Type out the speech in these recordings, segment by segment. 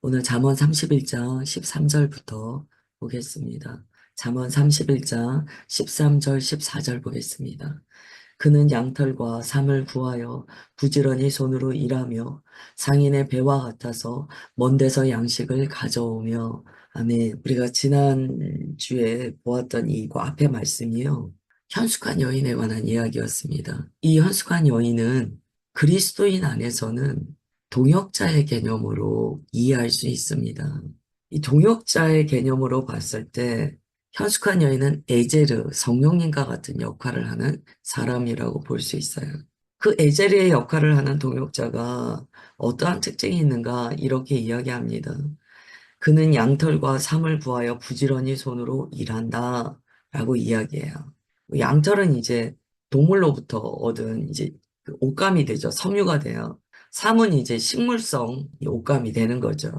오늘 잠언 31장 13절부터 보겠습니다. 잠언 31장 13절 14절 보겠습니다. 그는 양털과 삼을 구하여 부지런히 손으로 일하며 상인의 배와 같아서 먼 데서 양식을 가져오며. 아멘. 우리가 지난주에 보았던 이 앞의 말씀이요, 현숙한 여인에 관한 이야기였습니다. 이 현숙한 여인은 그리스도인 안에서는 동역자의 개념으로 이해할 수 있습니다. 이 동역자의 개념으로 봤을 때 현숙한 여인은 에제르, 성령님과 같은 역할을 하는 사람이라고 볼 수 있어요. 그 에제르의 역할을 하는 동역자가 어떠한 특징이 있는가 이렇게 이야기합니다. 그는 양털과 삼을 구하여 부지런히 손으로 일한다 라고 이야기해요. 양털은 이제 동물로부터 얻은 이제 그 옷감이 되죠. 섬유가 돼요. 삼은 이제 식물성 옷감이 되는 거죠.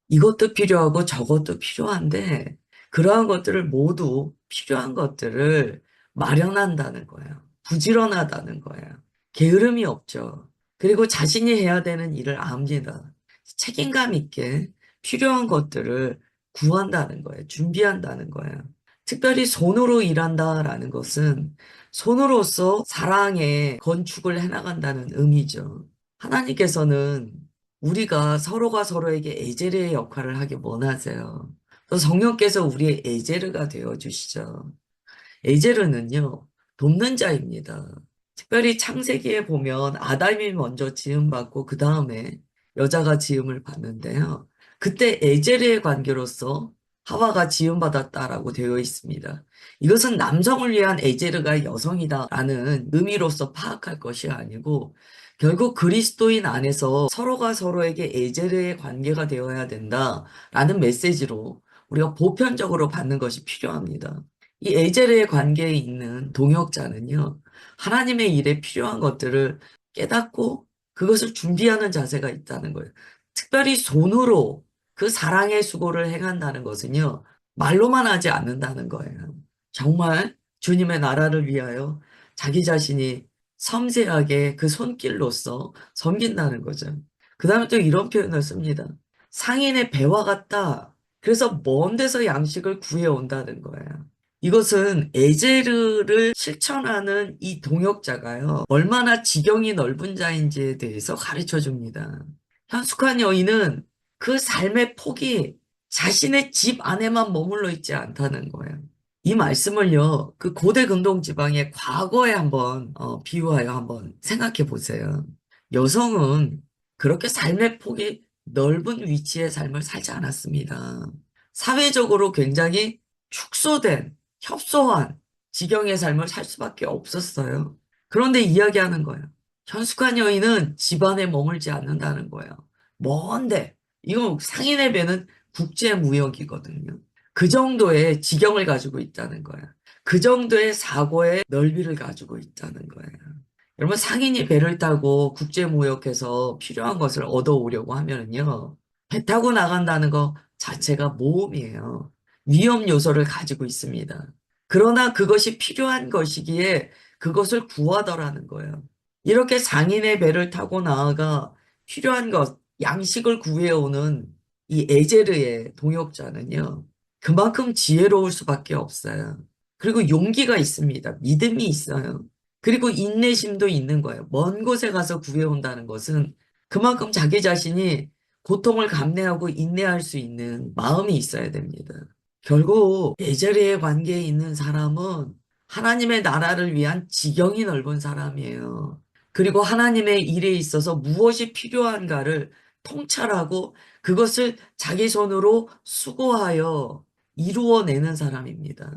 이것도 필요하고 저것도 필요한데 그러한 것들을 모두 필요한 것들을 마련한다는 거예요. 부지런하다는 거예요. 게으름이 없죠. 그리고 자신이 해야 되는 일을 압니다. 책임감 있게 필요한 것들을 구한다는 거예요. 준비한다는 거예요. 특별히 손으로 일한다라는 것은 손으로서 사랑의 건축을 해나간다는 의미죠. 하나님께서는 우리가 서로가 서로에게 에제르의 역할을 하기 원하세요. 또 성령께서 우리의 에제르가 되어 주시죠. 에제르는요, 돕는 자입니다. 특별히 창세기에 보면 아담이 먼저 지음받고 그 다음에 여자가 지음을 받는데요. 그때 에제르의 관계로서 하와가 지음받았다라고 되어 있습니다. 이것은 남성을 위한 에제르가 여성이다라는 의미로서 파악할 것이 아니고 결국 그리스도인 안에서 서로가 서로에게 에제르의 관계가 되어야 된다라는 메시지로 우리가 보편적으로 받는 것이 필요합니다. 이 에젤의 관계에 있는 동역자는요, 하나님의 일에 필요한 것들을 깨닫고 그것을 준비하는 자세가 있다는 거예요. 특별히 손으로 그 사랑의 수고를 행한다는 것은요, 말로만 하지 않는다는 거예요. 정말 주님의 나라를 위하여 자기 자신이 섬세하게 그 손길로서 섬긴다는 거죠. 그 다음에 또 이런 표현을 씁니다. 상인의 배와 같다. 그래서 먼 데서 양식을 구해온다는 거예요. 이것은 에제르를 실천하는 이 동역자가요, 얼마나 지경이 넓은 자인지에 대해서 가르쳐 줍니다. 현숙한 여인은 그 삶의 폭이 자신의 집 안에만 머물러 있지 않다는 거예요. 이 말씀을요, 그 고대 근동 지방의 과거에 한번 비유하여 한번 생각해 보세요. 여성은 그렇게 삶의 폭이 넓은 위치의 삶을 살지 않았습니다. 사회적으로 굉장히 축소된, 협소한 지경의 삶을 살 수밖에 없었어요. 그런데 이야기하는 거예요. 현숙한 여인은 집안에 머물지 않는다는 거예요. 먼데, 이거 상인의 배는 국제무역이거든요. 그 정도의 지경을 가지고 있다는 거예요. 그 정도의 사고의 넓이를 가지고 있다는 거예요. 여러분, 상인이 배를 타고 국제무역해서 필요한 것을 얻어오려고 하면은요, 배 타고 나간다는 것 자체가 모험이에요. 위험 요소를 가지고 있습니다. 그러나 그것이 필요한 것이기에 그것을 구하더라는 거예요. 이렇게 상인의 배를 타고 나아가 필요한 것, 양식을 구해오는 이 에제르의 동역자는요, 그만큼 지혜로울 수밖에 없어요. 그리고 용기가 있습니다. 믿음이 있어요. 그리고 인내심도 있는 거예요. 먼 곳에 가서 구해온다는 것은 그만큼 자기 자신이 고통을 감내하고 인내할 수 있는 마음이 있어야 됩니다. 결국 예절의 관계에 있는 사람은 하나님의 나라를 위한 지경이 넓은 사람이에요. 그리고 하나님의 일에 있어서 무엇이 필요한가를 통찰하고 그것을 자기 손으로 수고하여 이루어내는 사람입니다.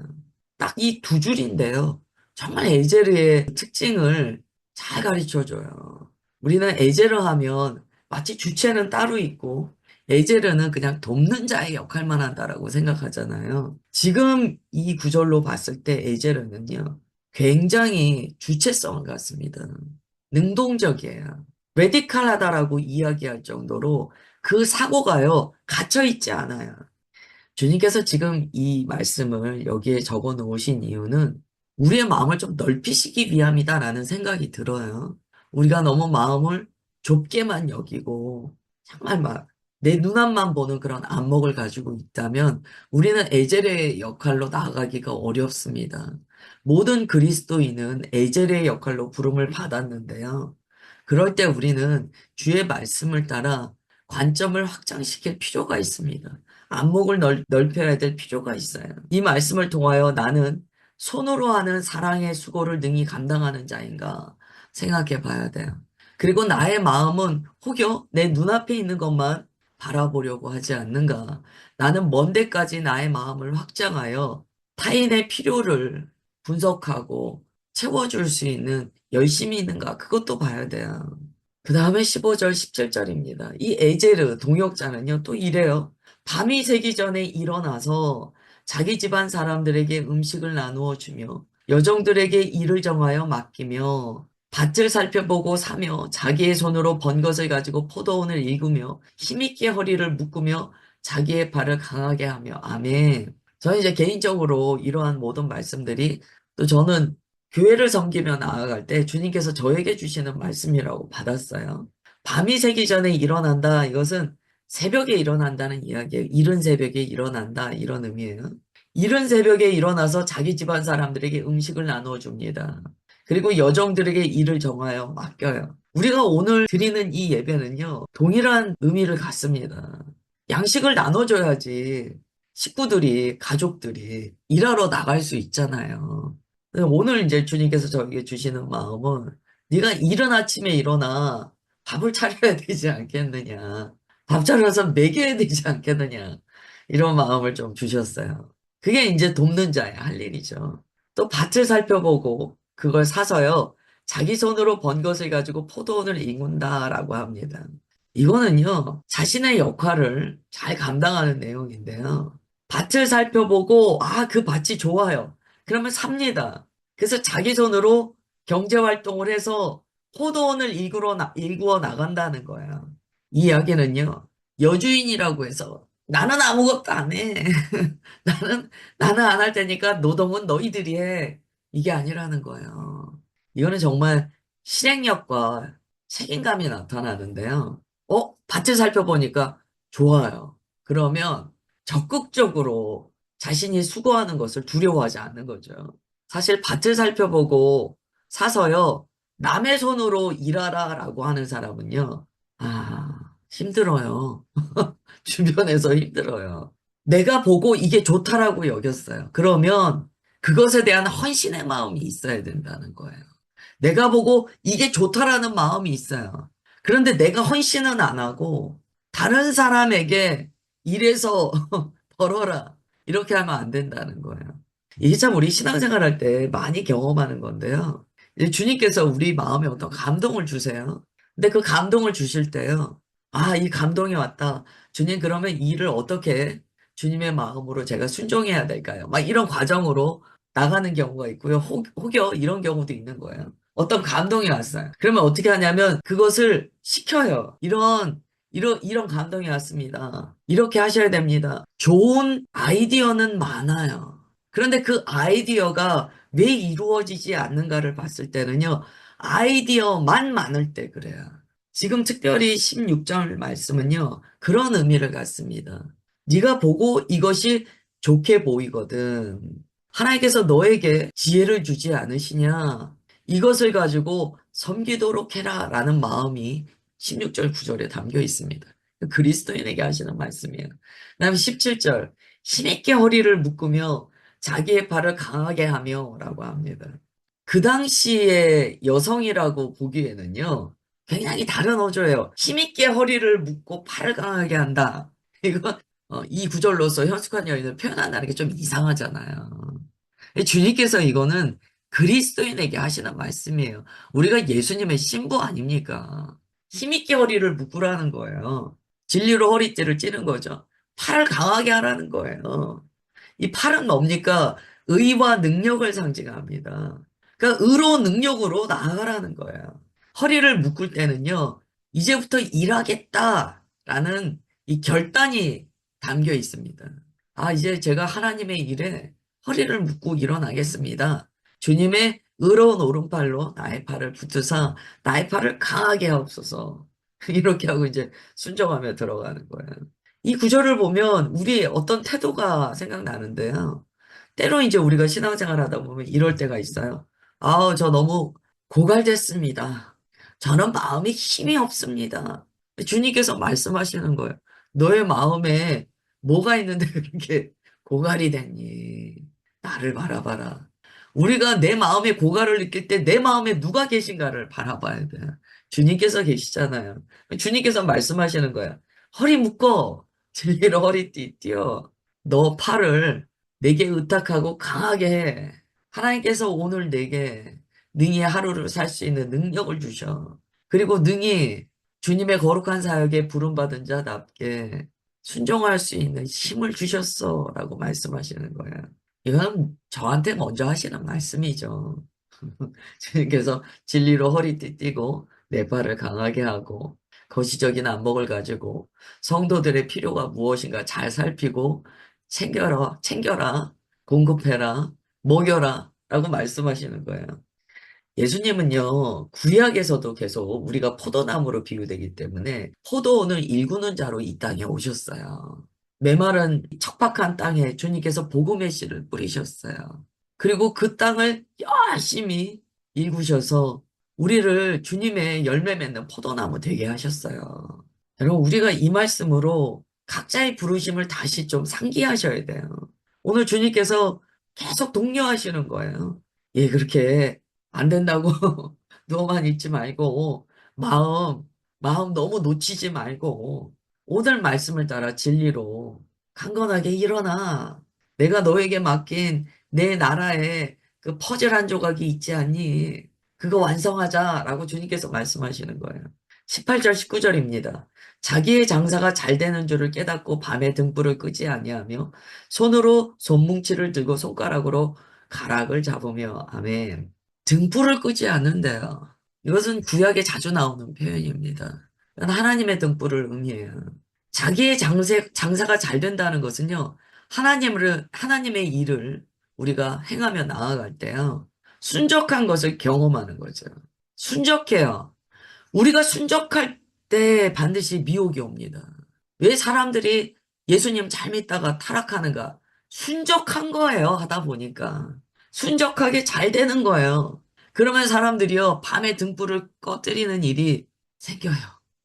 딱 이 두 줄인데요. 정말 에제르의 특징을 잘 가르쳐줘요. 우리는 에제르 하면 마치 주체는 따로 있고 에제르는 그냥 돕는 자의 역할만 한다라고 생각하잖아요. 지금 이 구절로 봤을 때 에제르는요, 굉장히 주체성을 갖습니다. 능동적이에요. 레디칼하다라고 이야기할 정도로 그 사고가요, 갇혀있지 않아요. 주님께서 지금 이 말씀을 여기에 적어 놓으신 이유는 우리의 마음을 좀 넓히시기 위함이다라는 생각이 들어요. 우리가 너무 마음을 좁게만 여기고 정말 막 내 눈앞만 보는 그런 안목을 가지고 있다면 우리는 에젤의 역할로 나아가기가 어렵습니다. 모든 그리스도인은 에젤의 역할로 부름을 받았는데요. 그럴 때 우리는 주의 말씀을 따라 관점을 확장시킬 필요가 있습니다. 안목을 넓혀야 될 필요가 있어요. 이 말씀을 통하여 나는 손으로 하는 사랑의 수고를 능히 감당하는 자인가 생각해 봐야 돼요. 그리고 나의 마음은 혹여 내 눈앞에 있는 것만 바라보려고 하지 않는가. 나는 먼 데까지 나의 마음을 확장하여 타인의 필요를 분석하고 채워줄 수 있는 열심이 있는가. 그것도 봐야 돼요. 그 다음에 15절, 17절입니다. 이 에제르 동역자는요, 또 이래요. 밤이 새기 전에 일어나서 자기 집안 사람들에게 음식을 나누어 주며 여종들에게 일을 정하여 맡기며 밭을 살펴보고 사며 자기의 손으로 번 것을 가지고 포도원을 일구며 힘있게 허리를 묶으며 자기의 발을 강하게 하며 아멘. 저는 이제 개인적으로 이러한 모든 말씀들이 또 저는 교회를 섬기며 나아갈 때 주님께서 저에게 주시는 말씀이라고 받았어요. 밤이 새기 전에 일어난다. 이것은 새벽에 일어난다는 이야기예요. 이른 새벽에 일어난다. 이런 의미예요. 이른 새벽에 일어나서 자기 집안 사람들에게 음식을 나누어 줍니다. 그리고 여종들에게 일을 정하여 맡겨요. 우리가 오늘 드리는 이 예배는요, 동일한 의미를 갖습니다. 양식을 나눠줘야지 식구들이, 가족들이 일하러 나갈 수 있잖아요. 오늘 이제 주님께서 저에게 주시는 마음은 네가 이른 아침에 일어나 밥을 차려야 되지 않겠느냐. 밥 차려서 먹여야 되지 않겠느냐. 이런 마음을 좀 주셨어요. 그게 이제 돕는 자의 할 일이죠. 또 밭을 살펴보고 그걸 사서요. 자기 손으로 번 것을 가지고 포도원을 이군다라고 합니다. 이거는요. 자신의 역할을 잘 감당하는 내용인데요. 밭을 살펴보고 그 밭이 좋아요. 그러면 삽니다. 그래서 자기 손으로 경제 활동을 해서 포도원을 일구어 나간다는 거예요. 이 이야기는요. 여주인이라고 해서 나는 아무것도 안 해. 나는 안 할 테니까 노동은 너희들이 해. 이게 아니라는 거예요. 이거는 정말 실행력과 책임감이 나타나는데요. 밭을 살펴보니까 좋아요. 그러면 적극적으로 자신이 수고하는 것을 두려워하지 않는 거죠. 사실 밭을 살펴보고 사서요. 남의 손으로 일하라라고 하는 사람은요. 힘들어요. 주변에서 힘들어요. 내가 보고 이게 좋다라고 여겼어요. 그러면 그것에 대한 헌신의 마음이 있어야 된다는 거예요. 내가 보고 이게 좋다라는 마음이 있어요. 그런데 내가 헌신은 안 하고 다른 사람에게 일해서 벌어라. 이렇게 하면 안 된다는 거예요. 이게 참 우리 신앙생활 할 때 많이 경험하는 건데요. 이제 주님께서 우리 마음에 어떤 감동을 주세요. 근데 그 감동을 주실 때요. 이 감동이 왔다. 주님, 그러면 이 일을 어떻게 주님의 마음으로 제가 순종해야 될까요? 막 이런 과정으로 나가는 경우가 있고요. 혹여 이런 경우도 있는 거예요. 어떤 감동이 왔어요. 그러면 어떻게 하냐면 그것을 시켜요. 이런 감동이 왔습니다. 이렇게 하셔야 됩니다. 좋은 아이디어는 많아요. 그런데 그 아이디어가 왜 이루어지지 않는가를 봤을 때는요. 아이디어만 많을 때 그래요. 지금 특별히 16절 말씀은요. 그런 의미를 갖습니다. 네가 보고 이것이 좋게 보이거든. 하나님께서 너에게 지혜를 주지 않으시냐? 이것을 가지고 섬기도록 해라 라는 마음이 16절 9절에 담겨 있습니다. 그리스도인에게 하시는 말씀이에요. 그다음에 17절 힘있게 허리를 묶으며 자기의 발을 강하게 하며 라고 합니다. 그 당시에 여성이라고 보기에는요. 굉장히 다른 어조예요. 힘있게 허리를 묶고 팔을 강하게 한다. 이거 이 구절로서 현숙한 여인을 표현한다는 게 좀 이상하잖아요. 주님께서 이거는 그리스도인에게 하시는 말씀이에요. 우리가 예수님의 신부 아닙니까? 힘있게 허리를 묶으라는 거예요. 진리로 허리띠를 찌는 거죠. 팔을 강하게 하라는 거예요. 이 팔은 뭡니까? 의와 능력을 상징합니다. 그러니까 의로 능력으로 나아가라는 거예요. 허리를 묶을 때는요, 이제부터 일하겠다라는 이 결단이 담겨 있습니다. 이제 제가 하나님의 일에 허리를 묶고 일어나겠습니다. 주님의 의로운 오른팔로 나의 팔을 붙드사 나의 팔을 강하게 하옵소서. 이렇게 하고 이제 순종하며 들어가는 거예요. 이 구절을 보면 우리의 어떤 태도가 생각나는데요. 때로 이제 우리가 신앙생활 하다 보면 이럴 때가 있어요. 아우, 저 너무 고갈됐습니다. 저는 마음에 힘이 없습니다. 주님께서 말씀하시는 거예요. 너의 마음에 뭐가 있는데 그렇게 고갈이 됐니? 나를 바라봐라. 우리가 내 마음에 고갈을 느낄 때 내 마음에 누가 계신가를 바라봐야 돼요. 주님께서 계시잖아요. 주님께서 말씀하시는 거예요. 허리 묶어. 진리로 허리띠 띄어. 너 팔을 내게 의탁하고 강하게 해. 하나님께서 오늘 내게 능히 하루를 살 수 있는 능력을 주셔. 그리고 능히 주님의 거룩한 사역에 부름받은 자답게 순종할 수 있는 힘을 주셨어. 라고 말씀하시는 거예요. 이건 저한테 먼저 하시는 말씀이죠. 주님께서 진리로 허리띠 띠고 내 발을 강하게 하고 거시적인 안목을 가지고 성도들의 필요가 무엇인가 잘 살피고 챙겨라, 공급해라, 먹여라 라고 말씀하시는 거예요. 예수님은요, 구약에서도 계속 우리가 포도나무로 비유되기 때문에 포도원을 일구는 자로 이 땅에 오셨어요. 메마른 척박한 땅에 주님께서 복음의 씨를 뿌리셨어요. 그리고 그 땅을 열심히 일구셔서 우리를 주님의 열매 맺는 포도나무 되게 하셨어요. 여러분, 우리가 이 말씀으로 각자의 부르심을 다시 좀 상기하셔야 돼요. 오늘 주님께서 계속 독려하시는 거예요. 예, 그렇게 안 된다고 누워만 있지 말고 마음, 마음 너무 놓치지 말고 오늘 말씀을 따라 진리로 강건하게 일어나. 내가 너에게 맡긴 내 나라에 그 퍼즐 한 조각이 있지 않니? 그거 완성하자라고 주님께서 말씀하시는 거예요. 18절, 19절입니다. 자기의 장사가 잘 되는 줄을 깨닫고 밤에 등불을 끄지 아니하며 손으로 손뭉치를 들고 손가락으로 가락을 잡으며 아멘. 등불을 끄지 않는데요. 이것은 구약에 자주 나오는 표현입니다. 이건 하나님의 등불을 의미해요. 자기의 장사가 잘 된다는 것은요, 하나님의 일을 우리가 행하며 나아갈 때요, 순적한 것을 경험하는 거죠. 순적해요. 우리가 순적할 때 반드시 미혹이 옵니다. 왜 사람들이 예수님 잘 믿다가 타락하는가? 순적한 거예요, 하다 보니까. 순적하게 잘 되는 거예요. 그러면 사람들이요, 밤에 등불을 꺼뜨리는 일이 생겨요.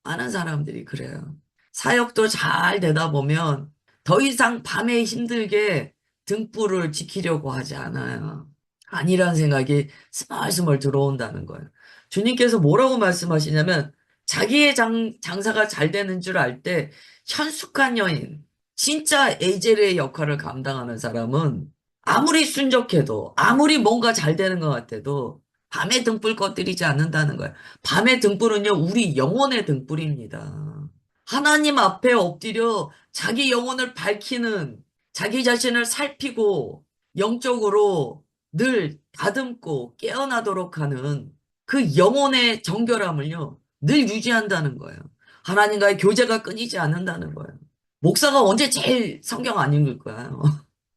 많은 사람들이 그래요. 사역도 잘 되다 보면 더 이상 밤에 힘들게 등불을 지키려고 하지 않아요. 아니란 생각이 스멀스멀 들어온다는 거예요. 주님께서 뭐라고 말씀하시냐면 자기의 장사가 잘 되는 줄 알 때 현숙한 여인, 진짜 에이젤의 역할을 감당하는 사람은 아무리 순적해도 아무리 뭔가 잘 되는 것 같아도 밤에 등불 꺼뜨리지 않는다는 거예요. 밤의 등불은요, 우리 영혼의 등불입니다. 하나님 앞에 엎드려 자기 영혼을 밝히는 자기 자신을 살피고 영적으로 늘 다듬고 깨어나도록 하는 그 영혼의 정결함을요, 늘 유지한다는 거예요. 하나님과의 교제가 끊이지 않는다는 거예요. 목사가 언제 제일 성경 안 읽을 거예요?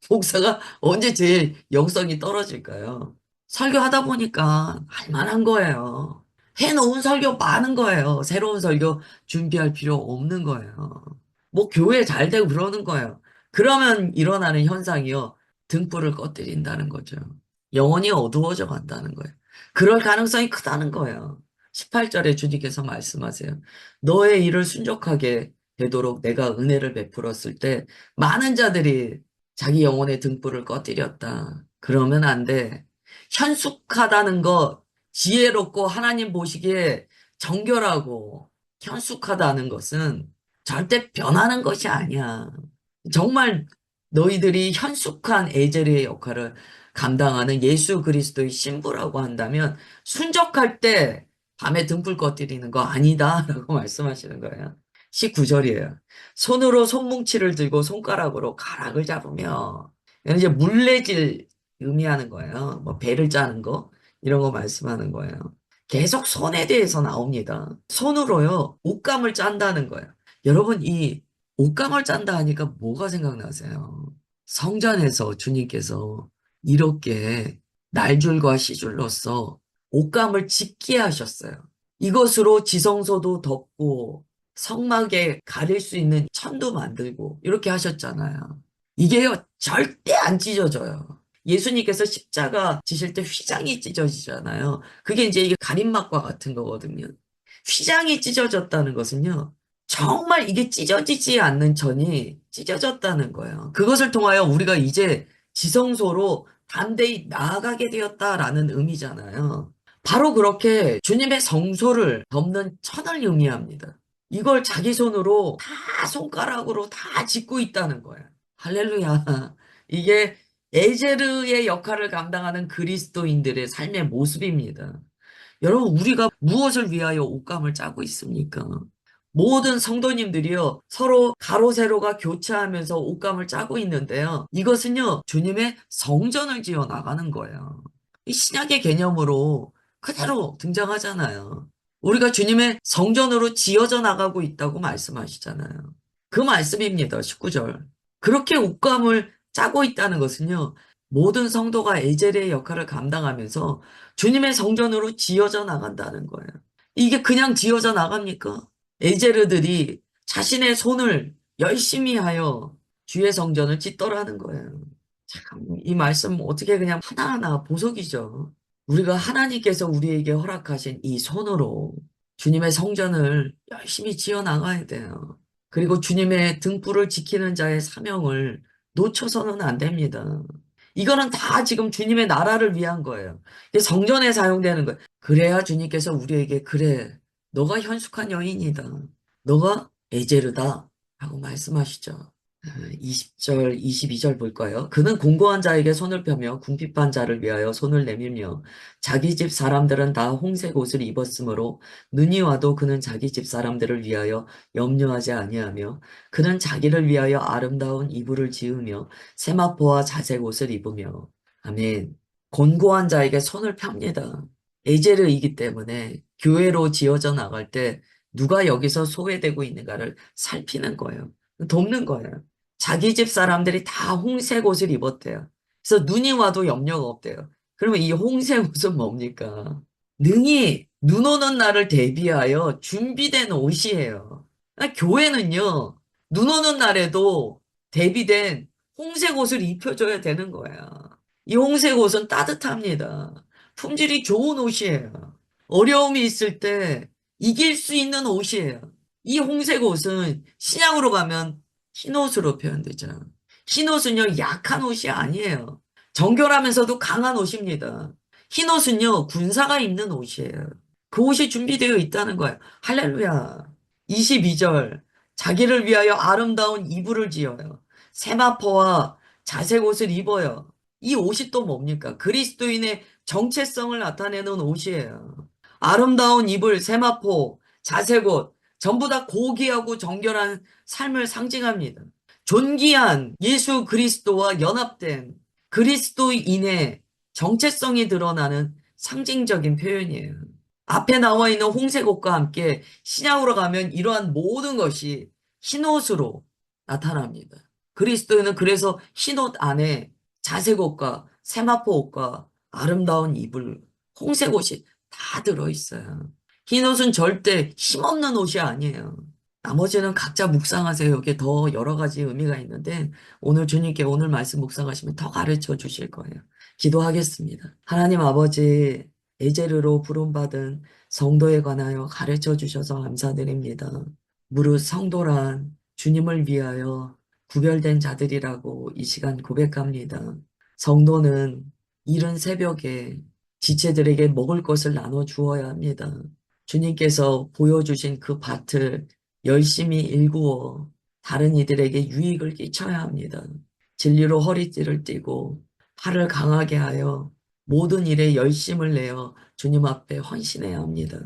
목사가 언제 제일 영성이 떨어질까요? 설교하다 보니까 할 만한 거예요. 해놓은 설교 많은 거예요. 새로운 설교 준비할 필요 없는 거예요. 뭐 교회 잘 되고 그러는 거예요. 그러면 일어나는 현상이요. 등불을 꺼뜨린다는 거죠. 영혼이 어두워져 간다는 거예요. 그럴 가능성이 크다는 거예요. 18절에 주님께서 말씀하세요. 너의 일을 순종하게 되도록 내가 은혜를 베풀었을 때 많은 자들이 자기 영혼의 등불을 꺼뜨렸다. 그러면 안 돼. 현숙하다는 것, 지혜롭고 하나님 보시기에 정결하고 현숙하다는 것은 절대 변하는 것이 아니야. 정말 너희들이 현숙한 에젤의 역할을 감당하는 예수 그리스도의 신부라고 한다면 순적할 때 밤에 등불 꺼뜨리는 거 아니다 라고 말씀하시는 거예요. 19절이에요. 손으로 손뭉치를 들고 손가락으로 가락을 잡으며 이건 이제 물레질 의미하는 거예요. 뭐 배를 짜는 거 이런 거 말씀하는 거예요. 계속 손에 대해서 나옵니다. 손으로요 옷감을 짠다는 거예요. 여러분 이 옷감을 짠다 하니까 뭐가 생각나세요? 성전에서 주님께서 이렇게 날줄과 시줄로서 옷감을 찢게 하셨어요. 이것으로 지성소도 덮고 성막에 가릴 수 있는 천도 만들고 이렇게 하셨잖아요. 이게요, 절대 안 찢어져요. 예수님께서 십자가 지실 때 휘장이 찢어지잖아요. 그게 이제 이게 가림막과 같은 거거든요. 휘장이 찢어졌다는 것은요, 정말 이게 찢어지지 않는 천이 찢어졌다는 거예요. 그것을 통하여 우리가 이제 지성소로 담대히 나아가게 되었다라는 의미잖아요. 바로 그렇게 주님의 성소를 덮는 천을 의미합니다. 이걸 자기 손으로 다 손가락으로 다 짓고 있다는 거예요. 할렐루야. 이게 에제르의 역할을 감당하는 그리스도인들의 삶의 모습입니다. 여러분, 우리가 무엇을 위하여 옷감을 짜고 있습니까? 모든 성도님들이요, 서로 가로, 세로가 교차하면서 옷감을 짜고 있는데요. 이것은요, 주님의 성전을 지어 나가는 거예요. 이 신약의 개념으로 그대로 등장하잖아요. 우리가 주님의 성전으로 지어져 나가고 있다고 말씀하시잖아요. 그 말씀입니다. 19절. 그렇게 옷감을 짜고 있다는 것은요, 모든 성도가 에젤의 역할을 감당하면서 주님의 성전으로 지어져 나간다는 거예요. 이게 그냥 지어져 나갑니까? 에제르들이 자신의 손을 열심히 하여 주의 성전을 짓더라는 거예요. 참, 이 말씀 어떻게 그냥 하나하나 보석이죠. 우리가 하나님께서 우리에게 허락하신 이 손으로 주님의 성전을 열심히 지어 나가야 돼요. 그리고 주님의 등불을 지키는 자의 사명을 놓쳐서는 안 됩니다. 이거는 다 지금 주님의 나라를 위한 거예요. 이게 성전에 사용되는 거예요. 그래야 주님께서 우리에게 그래, 너가 현숙한 여인이다. 너가 에제르다. 라고 말씀하시죠. 20절, 22절 볼까요? 그는 공고한 자에게 손을 펴며 궁핍한 자를 위하여 손을 내밀며 자기 집 사람들은 다 홍색 옷을 입었으므로 눈이 와도 그는 자기 집 사람들을 위하여 염려하지 아니하며 그는 자기를 위하여 아름다운 이불을 지으며 세마포와 자색 옷을 입으며 아멘. 곤고한 자에게 손을 펴니다. 에제르이기 때문에 교회로 지어져 나갈 때 누가 여기서 소외되고 있는가를 살피는 거예요. 돕는 거예요. 자기 집 사람들이 다 홍색 옷을 입었대요. 그래서 눈이 와도 염려가 없대요. 그러면 이 홍색 옷은 뭡니까? 능히 눈 오는 날을 대비하여 준비된 옷이에요. 교회는요, 눈 오는 날에도 대비된 홍색 옷을 입혀줘야 되는 거야. 이 홍색 옷은 따뜻합니다. 품질이 좋은 옷이에요. 어려움이 있을 때 이길 수 있는 옷이에요. 이 홍색 옷은 신약으로 가면 흰옷으로 표현되죠. 흰옷은요, 약한 옷이 아니에요. 정결하면서도 강한 옷입니다. 흰옷은요, 군사가 입는 옷이에요. 그 옷이 준비되어 있다는 거예요. 할렐루야. 22절. 자기를 위하여 아름다운 이불을 지어요. 세마포와 자색 옷을 입어요. 이 옷이 또 뭡니까? 그리스도인의 정체성을 나타내는 옷이에요. 아름다운 이불, 세마포, 자색 옷, 전부 다 고귀하고 정결한 삶을 상징합니다. 존귀한 예수 그리스도와 연합된 그리스도인의 정체성이 드러나는 상징적인 표현이에요. 앞에 나와 있는 홍색 옷과 함께 신약으로 가면 이러한 모든 것이 흰옷으로 나타납니다. 그리스도인은 그래서 흰옷 안에 자색 옷과 세마포 옷과 아름다운 이불, 홍색 옷이 다 들어있어요. 흰옷은 절대 힘없는 옷이 아니에요. 나머지는 각자 묵상하세요. 이게 더 여러 가지 의미가 있는데 오늘 주님께 오늘 말씀 묵상하시면 더 가르쳐 주실 거예요. 기도하겠습니다. 하나님 아버지, 에제르로 부름받은 성도에 관하여 가르쳐 주셔서 감사드립니다. 무릇 성도란 주님을 위하여 구별된 자들이라고 이 시간 고백합니다. 성도는 이른 새벽에 지체들에게 먹을 것을 나눠 주어야 합니다. 주님께서 보여주신 그 밭을 열심히 일구어 다른 이들에게 유익을 끼쳐야 합니다. 진리로 허리띠를 띠고 팔을 강하게 하여 모든 일에 열심을 내어 주님 앞에 헌신해야 합니다.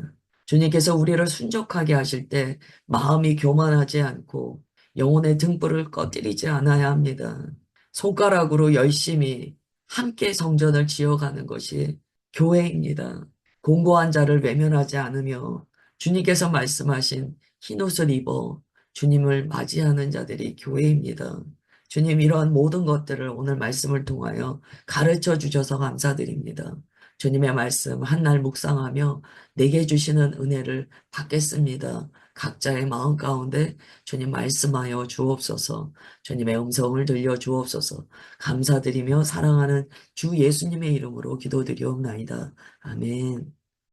주님께서 우리를 순종하게 하실 때 마음이 교만하지 않고 영혼의 등불을 꺼뜨리지 않아야 합니다. 손가락으로 열심히 함께 성전을 지어가는 것이 교회입니다. 공고한 자를 외면하지 않으며 주님께서 말씀하신 흰옷을 입어 주님을 맞이하는 자들이 교회입니다. 주님 이러한 모든 것들을 오늘 말씀을 통하여 가르쳐 주셔서 감사드립니다. 주님의 말씀 한 날 묵상하며 내게 주시는 은혜를 받겠습니다. 각자의 마음 가운데 주님 말씀하여 주옵소서. 주님의 음성을 들려 주옵소서. 감사드리며 사랑하는 주 예수님의 이름으로 기도드리옵나이다. 아멘.